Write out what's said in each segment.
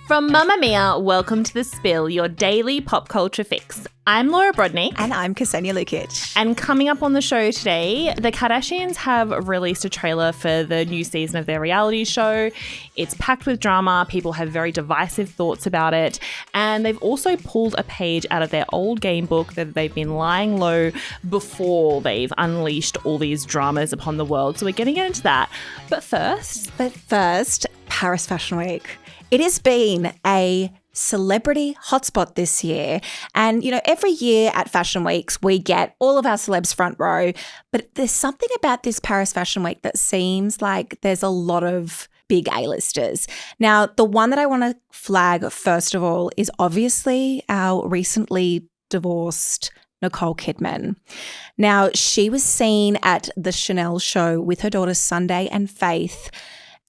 From Mamma Mia, welcome to The Spill, your daily pop culture fix. I'm Laura Brodnik. And I'm Ksenia Lukic. And coming up on the show today, the Kardashians have released a trailer for the new season of their reality show. It's packed with drama. People have very divisive thoughts about it. And they've also pulled a page out of their old game book that they've been lying low before they've unleashed all these dramas upon the world. So we're going to get into that. But first, Paris Fashion Week. It has been a celebrity hotspot this year. And, you know, every year at Fashion Weeks, we get all of our celebs front row. But there's something about this Paris Fashion Week that seems like there's a lot of big A-listers. Now, the one that I want to flag first of all is obviously our recently divorced Nicole Kidman. Now, she was seen at the Chanel show with her daughters Sunday and Faith.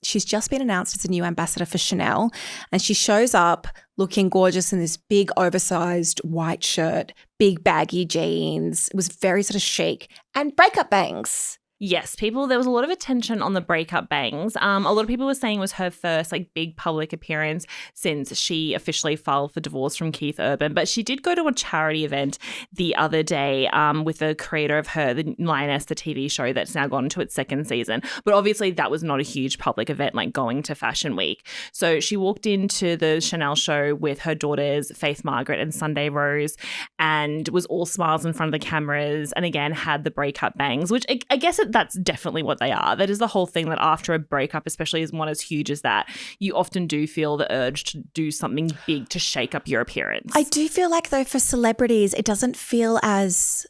She's just been announced as a new ambassador for Chanel, and she shows up looking gorgeous in this big oversized white shirt, big baggy jeans. It was very sort of chic, and breakup bangs. yes, there was a lot of attention on the breakup bangs. A lot of people were saying it was her first big public appearance since she officially filed for divorce from Keith Urban. But she did go to a charity event the other day with the creator of Her, the Lioness, the TV show that's now gone into its second season. But obviously that was not a huge public event like going to Fashion Week. So she walked into the Chanel show with her daughters, Faith Margaret and Sunday Rose, and was all smiles in front of the cameras and again had the breakup bangs, which I guess that's definitely what they are. That is the whole thing, that after a breakup, especially as one as huge as that, you often do feel the urge to do something big to shake up your appearance. I do feel like, though, for celebrities, it doesn't feel as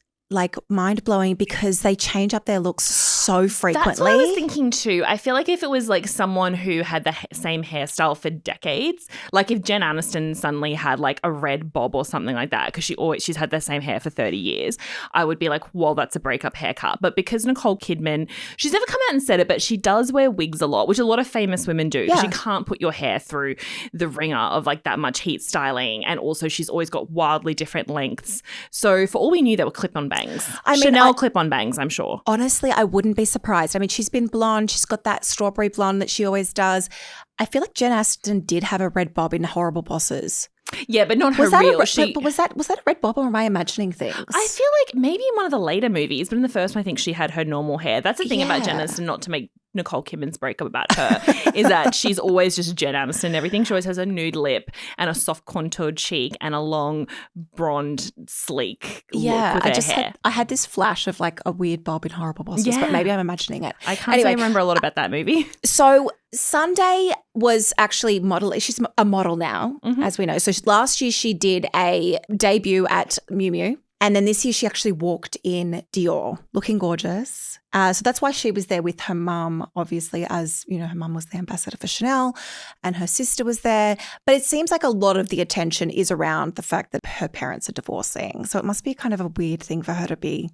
mind-blowing because they change up their looks so frequently. That's what I was thinking too. I feel like if it was someone who had the same hairstyle for decades, like if Jen Aniston suddenly had a red bob or something like that, because she's had the same hair for 30 years, I would be like, well, that's a breakup haircut. But because Nicole Kidman, she's never come out and said it, but she does wear wigs a lot, which a lot of famous women do. Yeah. You can't put your hair through the ringer of that much heat styling. And also she's always got wildly different lengths. So for all we knew, they were clip-on bangs. Chanel clip-on bangs, I'm sure. Honestly, I wouldn't be surprised. I mean, she's been blonde. She's got that strawberry blonde that she always does. I feel like Jen Aniston did have a red bob in Horrible Bosses. Yeah, but not her real. But was that a red bob, or am I imagining things? I feel like maybe in one of the later movies, but in the first one, I think she had her normal hair. That's the thing about Jen Aniston, not to make Nicole Kidman's breakup about her, is that she's always just Jen Aniston and everything. She always has a nude lip and a soft contoured cheek and a long blonde sleek look with her hair. I had this flash of a weird bob in Horrible Bosses, but maybe I'm imagining it. I can't remember a lot about that movie. So Sunday was actually she's a model now, as we know. So last year she did a debut at Miu Miu. And then this year she actually walked in Dior looking gorgeous. So that's why she was there with her mum, obviously, as, her mum was the ambassador for Chanel and her sister was there. But it seems like a lot of the attention is around the fact that her parents are divorcing. So it must be kind of a weird thing for her to be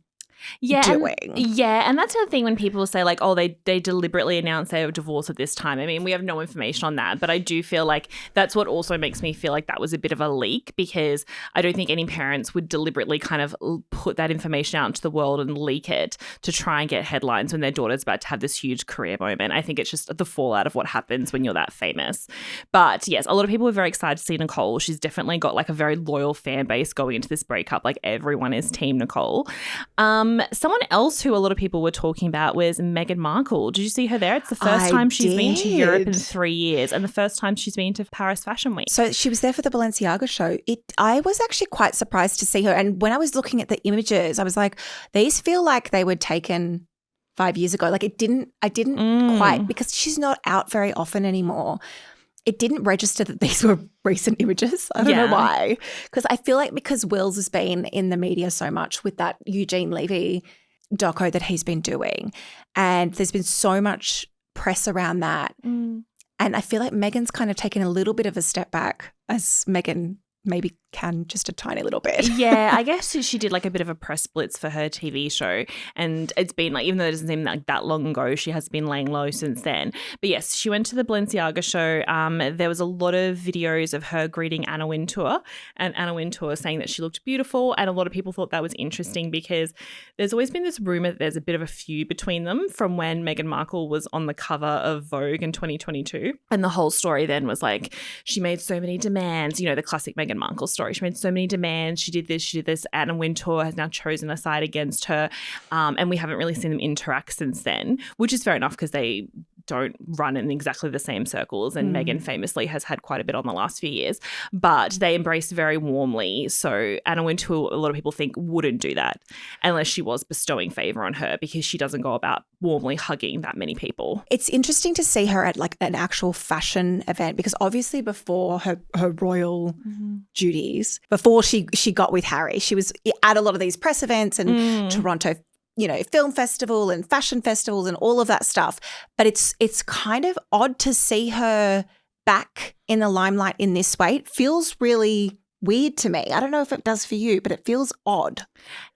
doing. And that's the thing when people say they deliberately announce their divorce at this time. I mean, we have no information on that, but I do feel like that's what also makes me feel like that was a bit of a leak, because I don't think any parents would deliberately kind of put that information out into the world and leak it to try and get headlines when their daughter's about to have this huge career moment. I think it's just the fallout of what happens when you're that famous. But yes, a lot of people were very excited to see Nicole. She's definitely got a very loyal fan base going into this breakup. Everyone is team Nicole. Someone else who a lot of people were talking about was Meghan Markle. Did you see her there? It's the first time she's been to Europe in 3 years and the first time she's been to Paris Fashion Week. So she was there for the Balenciaga show. I was actually quite surprised to see her. And when I was looking at the images, I was like, these feel like they were taken 5 years ago. I didn't quite, because she's not out very often anymore. It didn't register that these were recent images. I don't know why. Because I feel like because Wills has been in the media so much with that Eugene Levy doco that he's been doing, and there's been so much press around that. And I feel like Meghan's kind of taken a little bit of a step back as Meghan maybe can just a tiny little bit. Yeah, I guess she did like a bit of a press blitz for her TV show, and it's been like, even though it doesn't seem like that long ago, she has been laying low since then. But yes, she went to the Balenciaga show. There was a lot of videos of her greeting Anna Wintour, and Anna Wintour saying that she looked beautiful, and a lot of people thought that was interesting because there's always been this rumor that there's a bit of a feud between them from when Meghan Markle was on the cover of Vogue in 2022, and the whole story then was like, she made so many demands, you know, the classic Meghan Markle story. She made so many demands. She did this. Anna Wintour has now chosen a side against her. And we haven't really seen them interact since then, which is fair enough because they don't run in exactly the same circles. And Meghan famously has had quite a bit on the last few years, but they embraced very warmly. So Anna Wintour, a lot of people think, wouldn't do that unless she was bestowing favour on her, because she doesn't go about warmly hugging that many people. It's interesting to see her at like an actual fashion event, because obviously before her royal duties, before she got with Harry, she was at a lot of these press events and Toronto, you know, film festival and fashion festivals and all of that stuff. But it's kind of odd to see her back in the limelight in this way. It feels really weird to me. I don't know if it does for you, but it feels odd.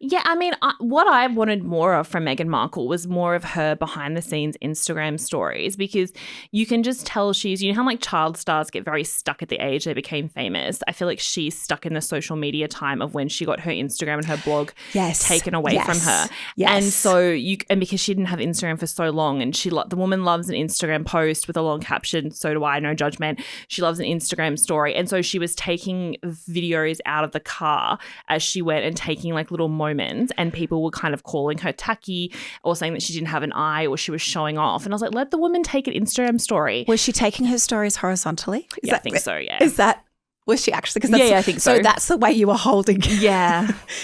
Yeah, I mean, what I wanted more of from Meghan Markle was more of her behind-the-scenes Instagram stories, because you can just tell she's, you know how like child stars get very stuck at the age they became famous? I feel like she's stuck in the social media time of when she got her Instagram and her blog taken away from her. Yes. And so and because she didn't have Instagram for so long, and the woman loves an Instagram post with a long caption, so do I, no judgment. She loves an Instagram story. And so she was taking videos out of the car as she went and taking like little moments, and people were kind of calling her tacky or saying that she didn't have an eye or she was showing off. And I was like, let the woman take an Instagram story. Was she taking her stories horizontally? I think so, yeah. Is that, was she actually? Because I think so. So that's the way you were holding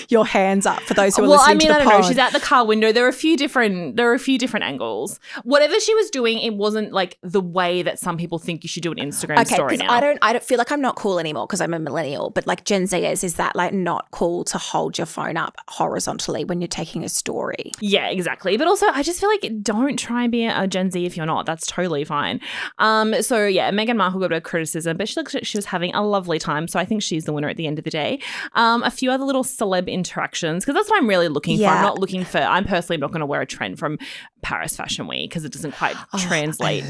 your hands up for those who are listening to the pod. I don't know. She's at the car window. There are a few different angles. Whatever she was doing, it wasn't like the way that some people think you should do an Instagram story now. I don't feel like I'm not cool anymore because I'm a millennial, but like Gen Zers, is that like not cool to hold your phone up horizontally when you're taking a story? Yeah, exactly. But also I just feel like don't try and be a Gen Z if you're not. That's totally fine. So yeah, Meghan Markle got a criticism, but she looked like she was having a lovely time. So I think she's the winner at the end of the day. A few other little celeb interactions, because that's what I'm really looking for. I'm personally not going to wear a trend from Paris Fashion Week because it doesn't quite translate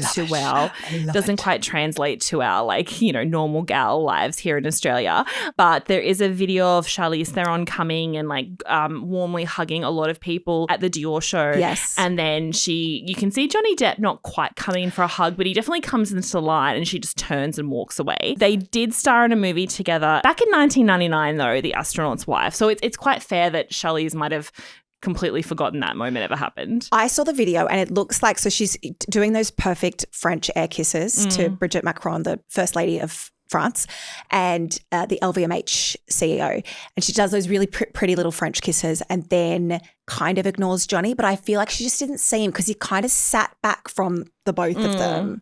to our like, you know, normal gal lives here in Australia. But there is a video of Charlize Theron coming and like warmly hugging a lot of people at the Dior show. Yes. And then you can see Johnny Depp not quite coming in for a hug, but he definitely comes into the line and she just turns and walks away. They did star in a movie together back in 1999 though, The Astronaut's Wife. So it's quite fair that Charlize might have completely forgotten that moment ever happened. I saw the video and it looks like, so she's doing those perfect French air kisses to Brigitte Macron, the First Lady of France, and the LVMH CEO. And she does those really pretty little French kisses and then kind of ignores Johnny. But I feel like she just didn't see him because he kind of sat back from the both of them.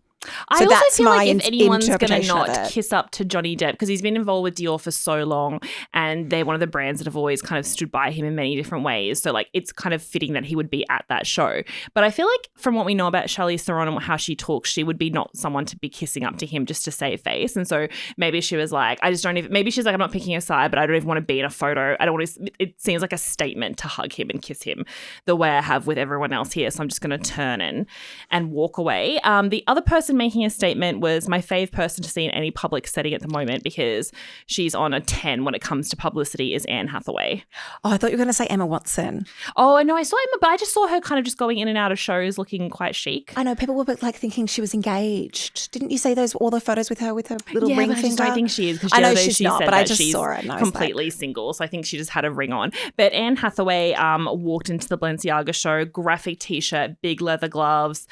I also feel like if anyone's going to not kiss up to Johnny Depp, because he's been involved with Dior for so long and they're one of the brands that have always kind of stood by him in many different ways. So like it's kind of fitting that he would be at that show. But I feel like from what we know about Charlize Theron and how she talks, she would be not someone to be kissing up to him just to save face. And so maybe she was like, maybe she's like, I'm not picking a side, but I don't even want to be in a photo. I don't want to, it seems like a statement to hug him and kiss him the way I have with everyone else here. So I'm just going to turn and walk away. The other person making a statement was my fave person to see in any public setting at the moment, because she's on a 10 when it comes to publicity, is Anne Hathaway. Oh, I thought you were going to say Emma Watson. Oh, no, I saw Emma, but I just saw her kind of just going in and out of shows looking quite chic. I know, people were like thinking she was engaged. Didn't you see all the photos with her little ring finger? I just don't think she is, because I know she's not, but I just saw her. Completely single, so I think she just had a ring on. But Anne Hathaway walked into the Balenciaga show, graphic t-shirt, big leather gloves,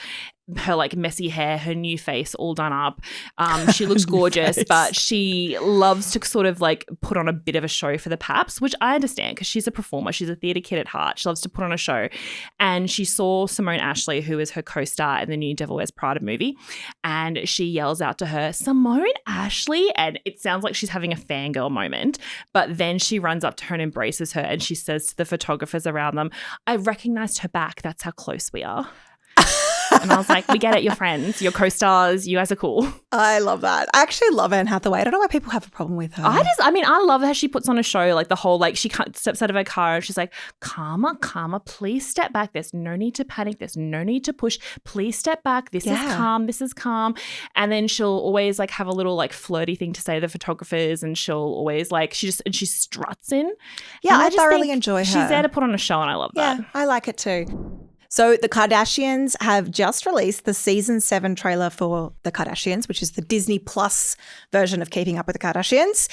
her like messy hair, her new face all done up. She looks gorgeous, but she loves to sort of like put on a bit of a show for the paps, which I understand because she's a performer. She's a theatre kid at heart. She loves to put on a show. And she saw Simone Ashley, who is her co-star in the new Devil Wears Prada movie, and she yells out to her, "Simone Ashley," and it sounds like she's having a fangirl moment. But then she runs up to her and embraces her, and she says to the photographers around them, "I recognized her back. That's how close we are." And I was like, we get it. You're friends. You're co-stars. You guys are cool. I love that. I actually love Anne Hathaway. I don't know why people have a problem with her. I love how she puts on a show, like the whole, like she steps out of her car and she's like, calma, please step back. There's no need to panic. There's no need to push. Please step back. This is calm. And then she'll always like have a little like flirty thing to say to the photographers, and she'll always like, she struts in. Yeah, I thoroughly enjoy her. She's there to put on a show, and I love that. Yeah, I like it too. So the Kardashians have just released the season 7 trailer for the Kardashians, which is the Disney Plus version of Keeping Up with the Kardashians.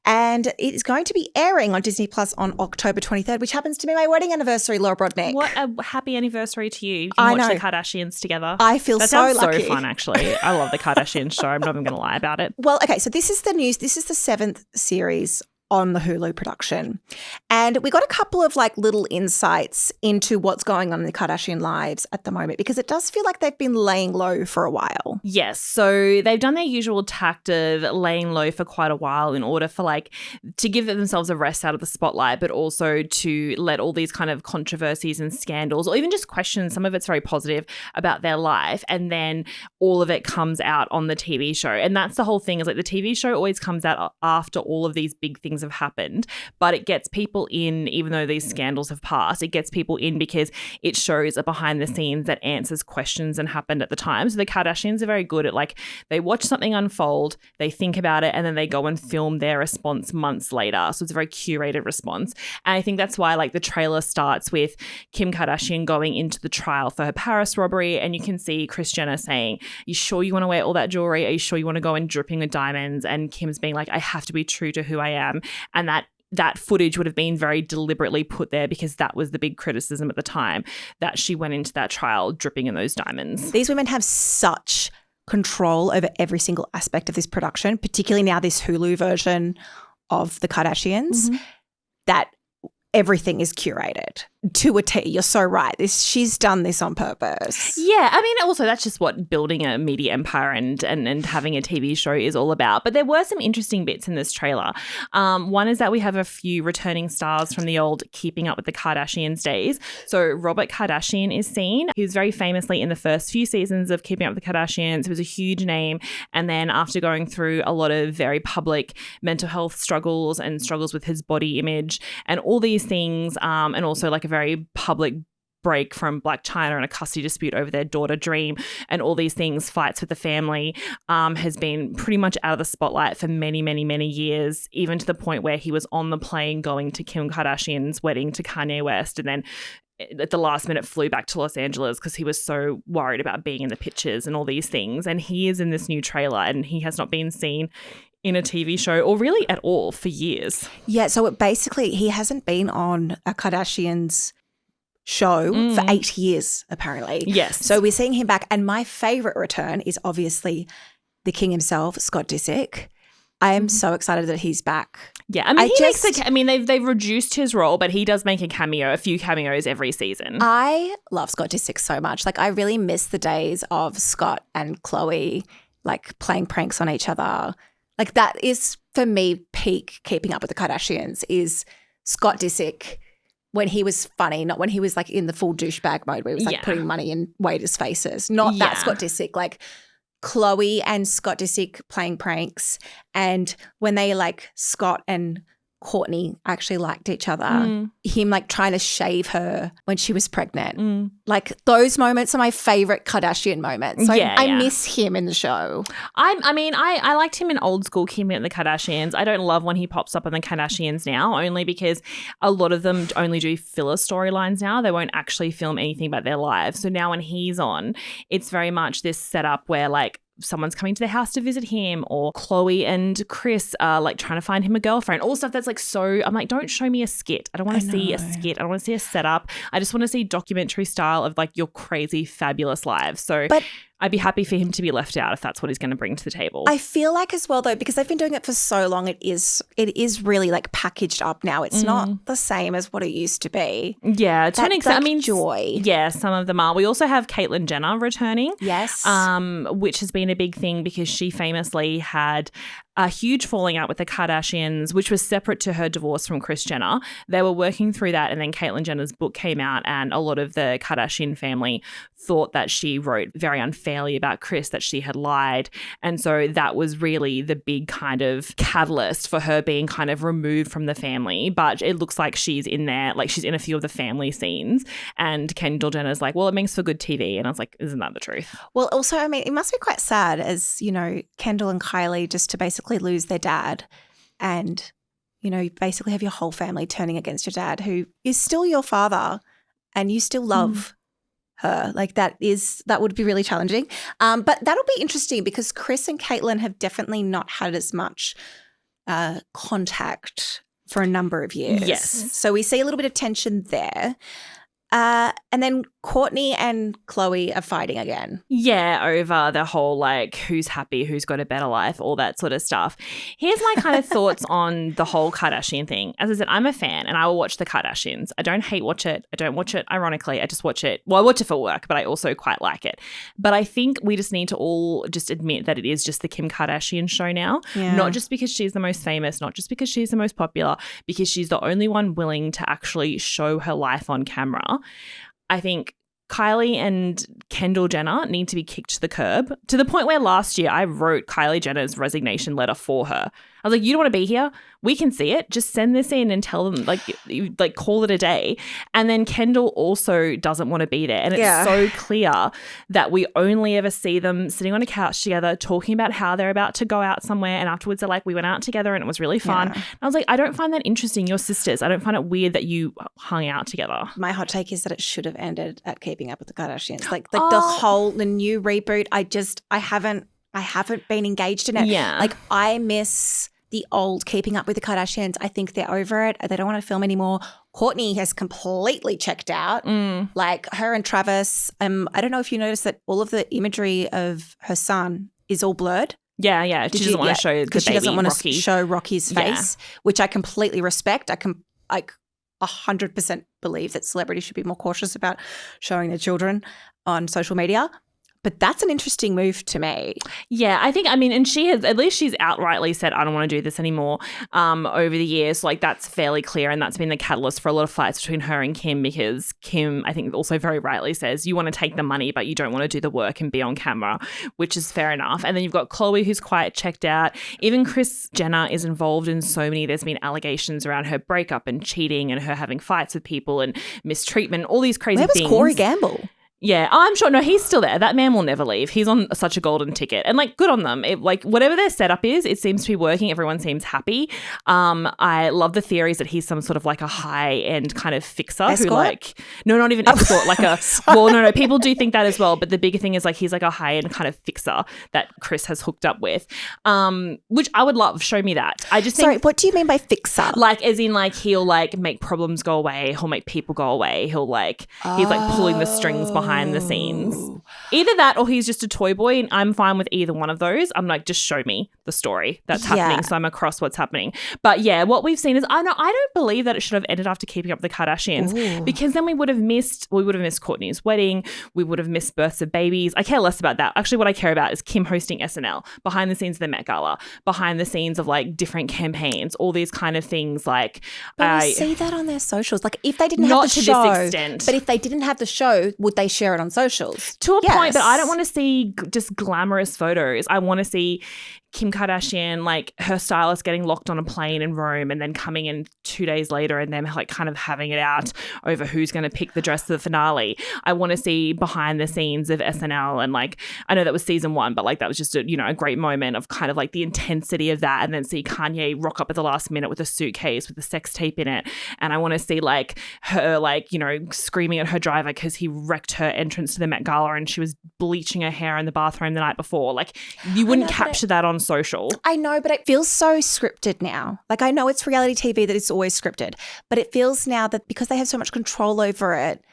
And it is going to be airing on Disney Plus on October 23rd, which happens to be my wedding anniversary, Laura Brodnick. What a happy anniversary to you. You can watch the Kardashians together. I feel that so lucky. That sounds so fun, actually. I love the Kardashians show. I'm not even going to lie about it. Well, okay, so this is the news. This is the 7th series on the Hulu production. And we got a couple of like little insights into what's going on in the Kardashian lives at the moment, because it does feel like they've been laying low for a while. Yes. So they've done their usual tact of laying low for quite a while in order for like to give themselves a rest out of the spotlight, but also to let all these kind of controversies and scandals, or even just questions, some of it's very positive, about their life. And then all of it comes out on the TV show. And that's the whole thing, is like the TV show always comes out after all of these big things have happened, but it gets people in, even though these scandals have passed, it gets people in because it shows a behind the scenes that answers questions and happened at the time. So the Kardashians are very good at like, they watch something unfold, they think about it, and then they go and film their response months later. So it's a very curated response. And I think that's why like the trailer starts with Kim Kardashian going into the trial for her Paris robbery, and you can see Kris Jenner saying, you sure you want to wear all that jewelry? Are you sure you want to go in dripping with diamonds? And Kim's being like, I have to be true to who I am. And that footage would have been very deliberately put there because that was the big criticism at the time, that she went into that trial dripping in those diamonds. These women have such control over every single aspect of this production, particularly now this Hulu version of the Kardashians, that everything is curated to a T. You're so right. She's done this on purpose. Yeah. I mean, also that's just what building a media empire and having a TV show is all about. But there were some interesting bits in this trailer. One is that we have a few returning stars from the old Keeping Up with the Kardashians days. So Robert Kardashian is seen. He was very famously in the first few seasons of Keeping Up with the Kardashians. He was a huge name. And then after going through a lot of very public mental health struggles and struggles with his body image and all these things, and also like a very public break from Black China and a custody dispute over their daughter Dream and all these things, fights with the family, has been pretty much out of the spotlight for many, many, many years, even to the point where he was on the plane going to Kim Kardashian's wedding to Kanye West, and then at the last minute flew back to Los Angeles because he was so worried about being in the pictures and all these things. And he is in this new trailer and he has not been seen in a TV show or really at all for years. Yeah, so he hasn't been on a Kardashians show for 8 years, apparently. Yes. So we're seeing him back. And my favourite return is obviously the king himself, Scott Disick. I am so excited that he's back. Yeah, I mean, they've reduced his role, but he does make a few cameos every season. I love Scott Disick so much. Like, I really miss the days of Scott and Khloe, like, playing pranks on each other. Like, that is, for me, peak Keeping Up with the Kardashians is Scott Disick when he was funny, not when he was, like, in the full douchebag mode where he was, like, putting money in waiters' faces. Not that Scott Disick, like Khloe and Scott Disick playing pranks, and when they like Scott and Kourtney actually liked each other, him like trying to shave her when she was pregnant. Like, those moments are my favorite Kardashian moments. So I miss him in the show. I liked him in old school Keeping Up with the Kardashians. I don't love when he pops up on the Kardashians now, only because a lot of them only do filler storylines now. They won't actually film anything about their lives. So now when he's on, it's very much this setup where like someone's coming to their house to visit him, or Khloe and Chris are like trying to find him a girlfriend. All stuff that's like, so I'm like, don't show me a skit. I don't want to see a skit. I don't want to see a setup. I just want to see documentary style of like your crazy, fabulous lives. So I'd be happy for him to be left out if that's what he's going to bring to the table. I feel like as well though, because they've been doing it for so long, it is really like packaged up now. It's not the same as what it used to be. Yeah, to an extent. Like, I mean, joy. Yeah, some of them are. We also have Caitlyn Jenner returning. Yes. Which has been a big thing because she famously had a huge falling out with the Kardashians, which was separate to her divorce from Kris Jenner. They were working through that, and then Caitlyn Jenner's book came out, and a lot of the Kardashian family thought that she wrote very unfairly about Kris, that she had lied. And so that was really the big kind of catalyst for her being kind of removed from the family. But it looks like she's in there, like she's in a few of the family scenes. And Kendall Jenner's like, well, it makes for good TV. And I was like, isn't that the truth? Well, also, I mean, it must be quite sad as, you know, Kendall and Kylie just to basically lose their dad and, you know, you basically have your whole family turning against your dad, who is still your father and you still love her. Like that would be really challenging. But that'll be interesting because Kris and Caitlyn have definitely not had as much contact for a number of years. Yes. So we see a little bit of tension there. And then Kourtney and Khloe are fighting again. Yeah, over the whole like who's happy, who's got a better life, all that sort of stuff. Here's my kind of thoughts on the whole Kardashian thing. As I said, I'm a fan and I will watch the Kardashians. I don't hate watch it. I don't watch it ironically. I just watch it. Well, I watch it for work, but I also quite like it. But I think we just need to all just admit that it is just the Kim Kardashian show now. Yeah. Not just because she's the most famous, not just because she's the most popular, because she's the only one willing to actually show her life on camera. I think Kylie and Kendall Jenner need to be kicked to the curb to the point where last year I wrote Kylie Jenner's resignation letter for her. I was like, you don't want to be here? We can see it. Just send this in and tell them, like call it a day. And then Kendall also doesn't want to be there. And it's so clear that we only ever see them sitting on a couch together talking about how they're about to go out somewhere. And afterwards they're like, we went out together and it was really fun. Yeah. And I was like, I don't find that interesting. You're sisters. I don't find it weird that you hung out together. My hot take is that it should have ended at Keeping Up with the Kardashians. Like the new reboot, I haven't been engaged in it. Yeah. Like I miss the old Keeping Up with the Kardashians. I think they're over it. They don't want to film anymore. Kourtney has completely checked out. Like her and Travis. I don't know if you noticed that all of the imagery of her son is all blurred. Yeah. She doesn't want to show the baby she doesn't want Rocky. to show Rocky's face, which I completely respect. I can 100% believe that celebrities should be more cautious about showing their children on social media. But that's an interesting move to me. Yeah, I think, I mean, and she has, at least she's outrightly said, I don't want to do this anymore over the years. Like that's fairly clear, and that's been the catalyst for a lot of fights between her and Kim, because Kim, I think, also very rightly says you want to take the money but you don't want to do the work and be on camera, which is fair enough. And then you've got Khloe, who's quite checked out. Even Kris Jenner is involved in so many. There's been allegations around her breakup and cheating and her having fights with people and mistreatment, all these crazy things. Where was Corey Gamble? Yeah, I'm sure. No, he's still there. That man will never leave. He's on such a golden ticket. And like, good on them. Like, whatever their setup is, it seems to be working. Everyone seems happy. I love the theories that he's some sort of like a high-end kind of fixer. Escort? Who like, no, not even escort. Like a, well, no, people do think that as well. But the bigger thing is like he's like a high-end kind of fixer that Kris has hooked up with, which I would love. Show me that. I just think. Sorry, what do you mean by fixer? Like, as in like he'll like make problems go away. He'll make people go away. He'll like, he's like pulling the strings behind the scenes. Either that or he's just a toy boy, and I'm fine with either one of those. I'm like, just show me the story that's happening so I'm across what's happening. But yeah, what we've seen is I don't believe that it should have ended after Keeping Up with the Kardashians, because then we would have missed Kourtney's wedding, we would have missed births of babies. I care less about that. Actually, what I care about is Kim hosting SNL, behind the scenes of the Met Gala, behind the scenes of like different campaigns, all these kind of things. Like, but we see that on their socials. Like if they didn't not have the to show, this extent. But if they didn't have the show, would they share it on socials? To a point, but I don't want to see just glamorous photos. I want to see Kim Kardashian, like her stylist getting locked on a plane in Rome and then coming in 2 days later and them like kind of having it out over who's going to pick the dress for the finale. I want to see behind the scenes of SNL, and like, I know that was season 1, but like that was just a great moment of kind of like the intensity of that, and then see Kanye rock up at the last minute with a suitcase with a sex tape in it. And I want to see like her like, screaming at her driver because he wrecked her entrance to the Met Gala and she was bleaching her hair in the bathroom the night before. Like you wouldn't capture that on social. I know, but it feels so scripted now. Like I know it's reality TV that it's always scripted, but it feels now that because they have so much control over it,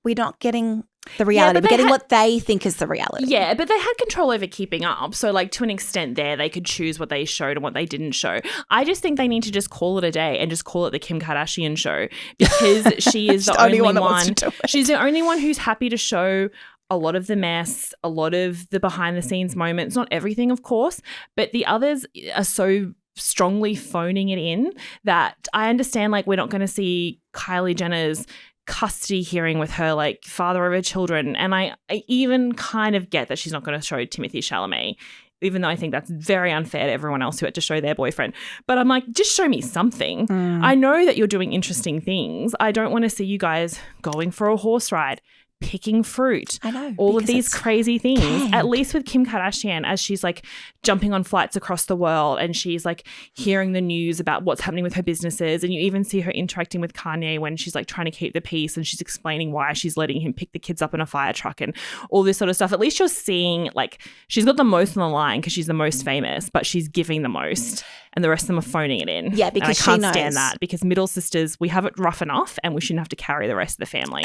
we're not getting the reality. We're getting what they think is the reality. Yeah, but they had control over Keeping Up. So like to an extent there, they could choose what they showed and what they didn't show. I just think they need to just call it a day and just call it the Kim Kardashian show, because she is the only one. that wants to do it. She's the only one who's happy to show a lot of the mess, a lot of the behind the scenes moments, not everything, of course, but the others are so strongly phoning it in that I understand, like, we're not going to see Kylie Jenner's custody hearing with her, like, father of her children. And I even kind of get that she's not going to show Timothy Chalamet, even though I think that's very unfair to everyone else who had to show their boyfriend. But I'm like, just show me something. I know that you're doing interesting things. I don't want to see you guys going for a horse ride, picking fruit. I know. All of these crazy things. camp. At least with Kim Kardashian, as she's like jumping on flights across the world and she's like hearing the news about what's happening with her businesses. And you even see her interacting with Kanye when she's like trying to keep the peace and she's explaining why she's letting him pick the kids up in a fire truck and all this sort of stuff. At least you're seeing, like, she's got the most on the line because she's the most famous, but she's giving the most. And the rest of them are phoning it in. Yeah, because and I can't she knows. stand that, because middle sisters, we have it rough enough and we shouldn't have to carry the rest of the family.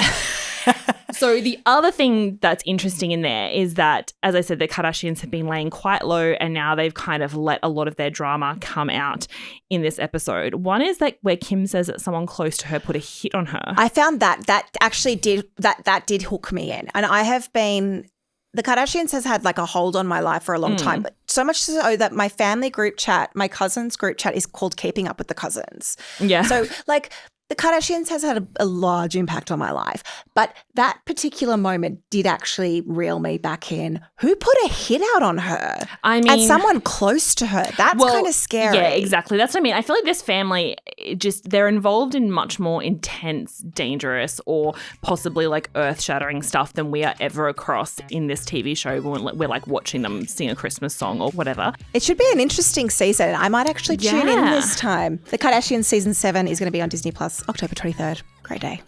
So the other thing that's interesting in there is that, as I said, the Kardashians have been laying quite low and now they've kind of let a lot of their drama come out in this episode. One is like where Kim says that someone close to her put a hit on her. I found that actually did hook me in. And I have been, the Kardashians has had like a hold on my life for a long time, but so much so that my family group chat, my cousins group chat is called Keeping Up with the Cousins. Yeah. So like the Kardashians has had a large impact on my life, but that particular moment did actually reel me back in. Who put a hit out on her? I mean, and someone close to her. That's kind of scary. Yeah, exactly. That's what I mean. I feel like this family, they're involved in much more intense, dangerous, or possibly like earth-shattering stuff than we are ever across in this TV show when we're like watching them sing a Christmas song or whatever. It should be an interesting season. I might actually tune in this time. The Kardashians season 7 is going to be on Disney Plus October 23rd. Great day.